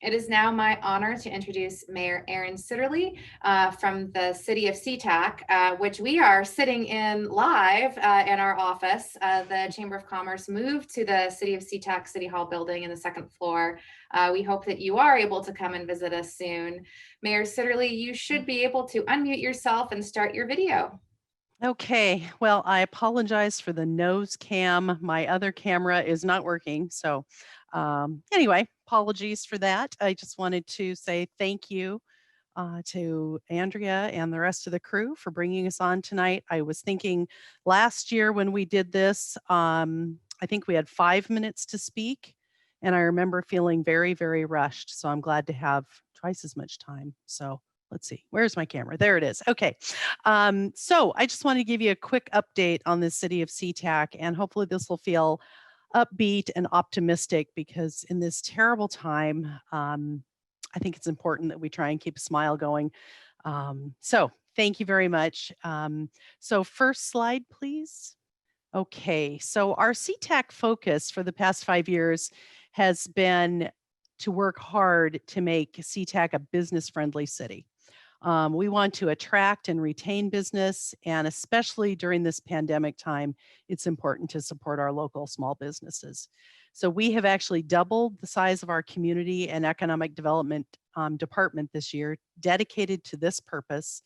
It is now my honor to introduce Mayor Erin Sitterley from the city of SeaTac, which we are sitting in live in our office. The Chamber of Commerce moved to the city of SeaTac City Hall building in the second floor. We hope that you are able to come and visit us soon. Mayor Sitterley, you should be able to unmute yourself and start your video. Okay, well, I apologize for the nose cam. My other camera is not working. So, anyway, apologies for that. I just wanted to say thank you to Andrea and the rest of the crew for bringing us on tonight. I was thinking last year when we did this, I think we had 5 minutes to speak. And I remember feeling very, very rushed. So I'm glad to have twice as much time. So let's see, where's my camera? There it is. Okay. So I just want to give you a quick update on the city of SeaTac, and hopefully this will feel upbeat and optimistic because in this terrible time, I think it's important that we try and keep a smile going. So thank you very much. So first slide, please. Okay, so our SeaTac focus for the past 5 years has been to work hard to make SeaTac a business-friendly city. We want to attract and retain business, and especially during this pandemic time, it's important to support our local small businesses. So we have actually doubled the size of our community and economic development department this year, dedicated to this purpose.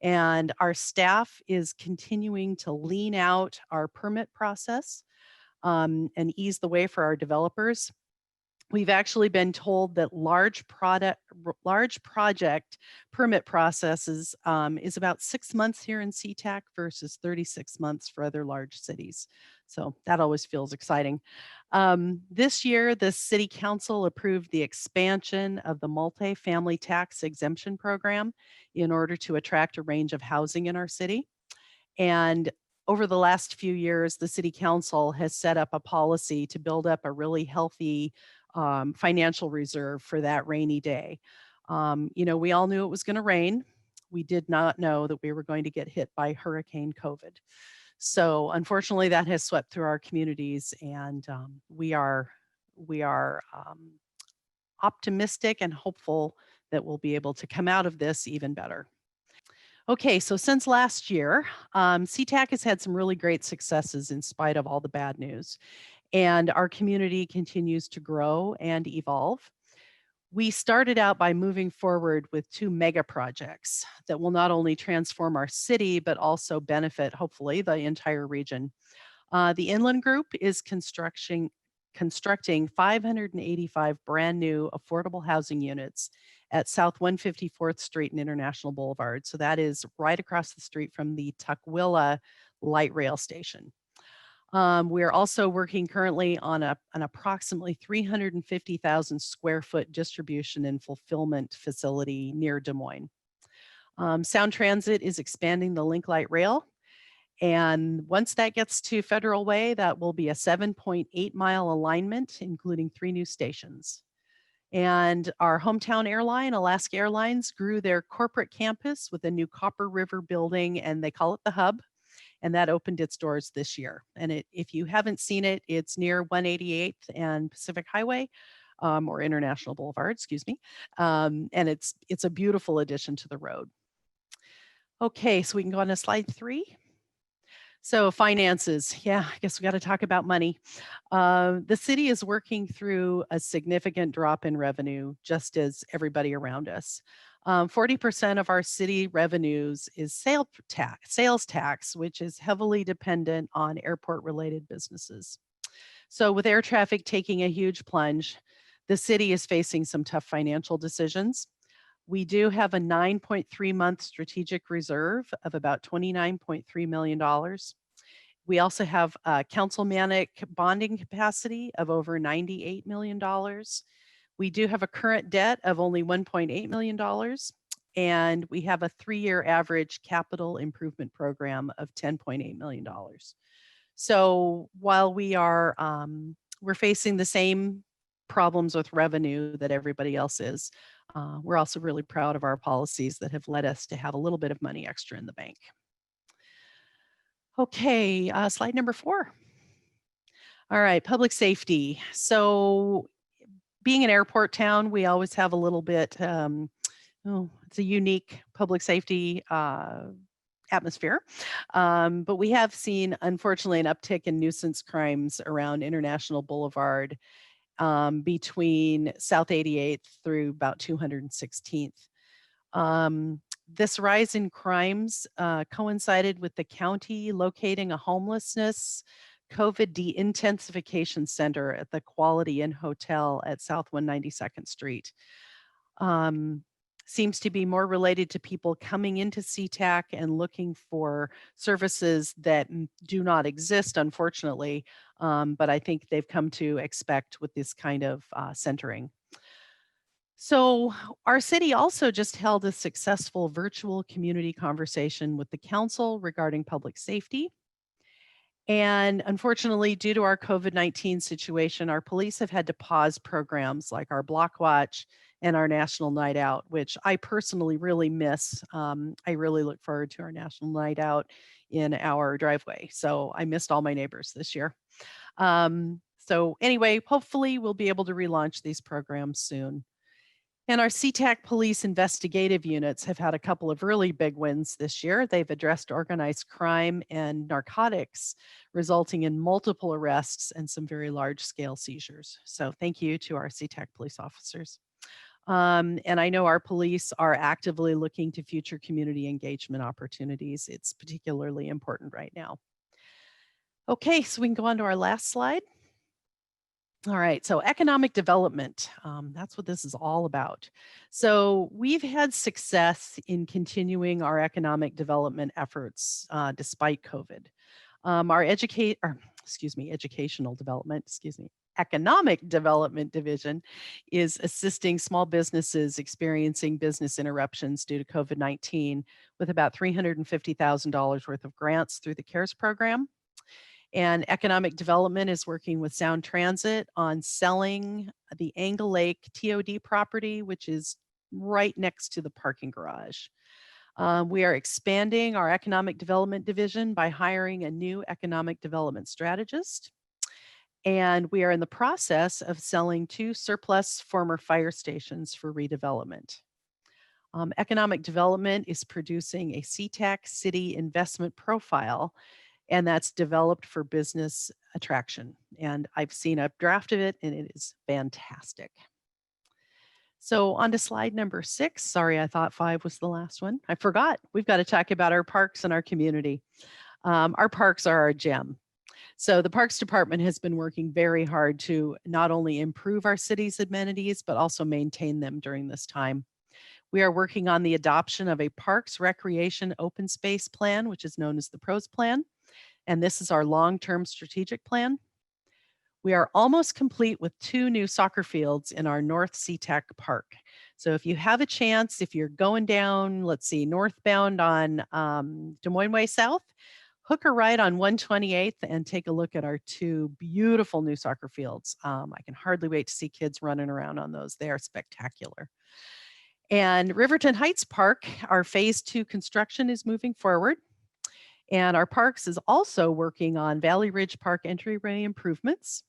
And our staff is continuing to lean out our permit process and ease the way for our developers. We've actually been told that large project permit processes is about 6 months here in SeaTac versus 36 months for other large cities. So that always feels exciting. This year, the City Council approved the expansion of the multifamily tax exemption program in order to attract a range of housing in our city. And over the last few years, the City Council has set up a policy to build up a really healthy financial reserve for that rainy day. We all knew it was going to rain. We did not know that we were going to get hit by Hurricane COVID. So unfortunately, that has swept through our communities, and we are optimistic and hopeful that we'll be able to come out of this even better. Okay, so since last year, SeaTac has had some really great successes in spite of all the bad news, and our community continues to grow and evolve. We started out by moving forward with 2 mega projects that will not only transform our city, but also benefit, hopefully, the entire region. The Inland Group is constructing 585 brand new affordable housing units at South 154th Street and International Boulevard. So that is right across the street from the Tukwila light rail station. We are also working currently on an approximately 350,000 square foot distribution and fulfillment facility near Des Moines. Sound Transit is expanding the Link Light Rail. And once that gets to Federal Way, that will be a 7.8-mile alignment, including 3 new stations. And our hometown airline, Alaska Airlines, grew their corporate campus with a new Copper River building, and they call it the Hub. And that opened its doors this year. And if you haven't seen it, it's near 188th and Pacific Highway, or International Boulevard, excuse me. And it's a beautiful addition to the road. Okay, so we can go on to slide 3. So finances, yeah, I guess we got to talk about money. The city is working through a significant drop in revenue, just as everybody around us. 40% of our city revenues is sales tax, which is heavily dependent on airport-related businesses. So with air traffic taking a huge plunge, the city is facing some tough financial decisions. We do have a 9.3-month strategic reserve of about $29.3 million. We also have a councilmanic bonding capacity of over $98 million. We do have a current debt of only $1.8 million, and we have a 3-year average capital improvement program of $10.8 million. So while we're facing the same problems with revenue that everybody else is, we're also really proud of our policies that have led us to have a little bit of money extra in the bank. Okay, slide number 4. All right, public safety. So being an airport town, we always have a little bit, it's a unique public safety atmosphere. But we have seen, unfortunately, an uptick in nuisance crimes around International Boulevard between South 88th through about 216th. This rise in crimes coincided with the county locating a homelessness COVID de-intensification center at the Quality Inn Hotel at South 192nd Street. Um, Seems to be more related to people coming into SeaTac and looking for services that do not exist, unfortunately, but I think they've come to expect with this kind of centering. So, our city also just held a successful virtual community conversation with the council regarding public safety. And unfortunately, due to our COVID-19 situation, our police have had to pause programs like our Block Watch and our National Night Out, which I personally really miss. I really look forward to our National Night Out in our driveway. So I missed all my neighbors this year. So anyway, hopefully we'll be able to relaunch these programs soon. And our SeaTac police investigative units have had a couple of really big wins this year. They've addressed organized crime and narcotics, resulting in multiple arrests and some very large scale seizures. So thank you to our SeaTac police officers. And I know our police are actively looking to future community engagement opportunities. It's particularly important right now. Okay, so we can go on to our last slide. All right, so economic development, that's what this is all about. So we've had success in continuing our economic development efforts despite COVID. Educational development, economic development division is assisting small businesses experiencing business interruptions due to COVID-19 with about $350,000 worth of grants through the CARES program. And economic development is working with Sound Transit on selling the Angle Lake TOD property, which is right next to the parking garage. We are expanding our economic development division by hiring a new economic development strategist. And we are in the process of selling 2 surplus former fire stations for redevelopment. Economic development is producing a SeaTac City investment profile, and that's developed for business attraction. And I've seen a draft of it, and it is fantastic. So on to slide number 6. Sorry, I thought 5 was the last one. I forgot. We've got to talk about our parks and our community. Our parks are our gem. So the Parks Department has been working very hard to not only improve our city's amenities, but also maintain them during this time. We are working on the adoption of a Parks Recreation Open Space Plan, which is known as the PROS Plan. And this is our long-term strategic plan. We are almost complete with 2 new soccer fields in our North SeaTac Park. So if you have a chance, if you're going down, let's see, northbound on Des Moines Way South, hook a ride on 128th and take a look at our 2 beautiful new soccer fields. I can hardly wait to see kids running around on those. They are spectacular. And Riverton Heights Park, our phase 2 construction is moving forward. And our parks is also working on Valley Ridge Park entryway improvements.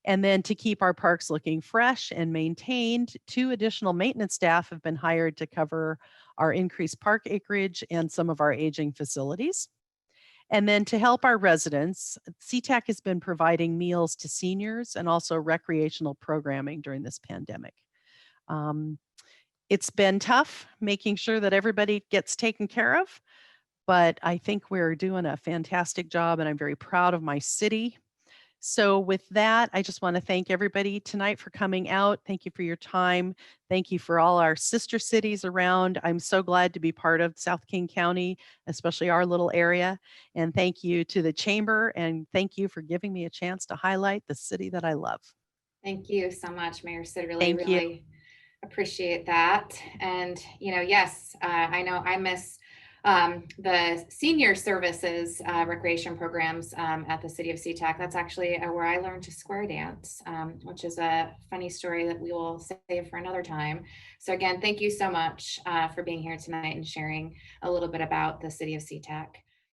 And then to keep our parks looking fresh and maintained, 2 additional maintenance staff have been hired to cover our increased park acreage and some of our aging facilities. And then to help our residents, SeaTac has been providing meals to seniors and also recreational programming during this pandemic. It's been tough making sure that everybody gets taken care of, but I think we're doing a fantastic job and I'm very proud of my city. So with that, I just want to thank everybody tonight for coming out. Thank you for your time. Thank you for all our sister cities around. I'm so glad to be part of South King County, especially our little area. And thank you to the Chamber, and thank you for giving me a chance to highlight the city that I love. Thank you so much, Mayor Sitterley. Thank you. Really appreciate that. And, yes, I know I miss the senior services recreation programs at the city of SeaTac. That's actually where I learned to square dance, which is a funny story that we will save for another time. So again, thank you so much for being here tonight and sharing a little bit about the city of SeaTac.